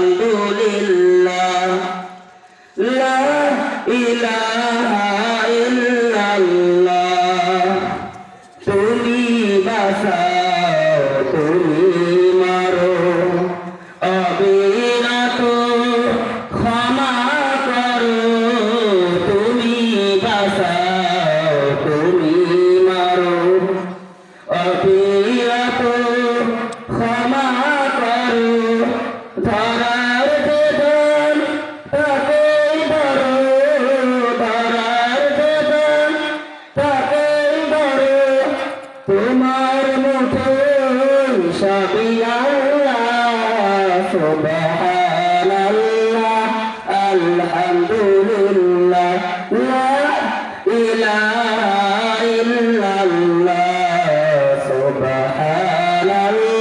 আলহামদুলিল্লাহ লা ইলাহা ইল্লাল্লাহ তুমি বাঁচাও তুমি মারো অবিরত ক্ষমা করো তুমি বাঁচাও তুমি মারো অবিরত ক্ষমা করো ধরার বেদন তাকেই ধরো ধরার বেদন তাকেই ধরো তোমার মুঠোয় সবই আল্লাহ সুবহানাল্লাহ আলহামদুলিল্লাহ লা ইলাহা ইল্লাল্লাহ সুবহানাল্লাহ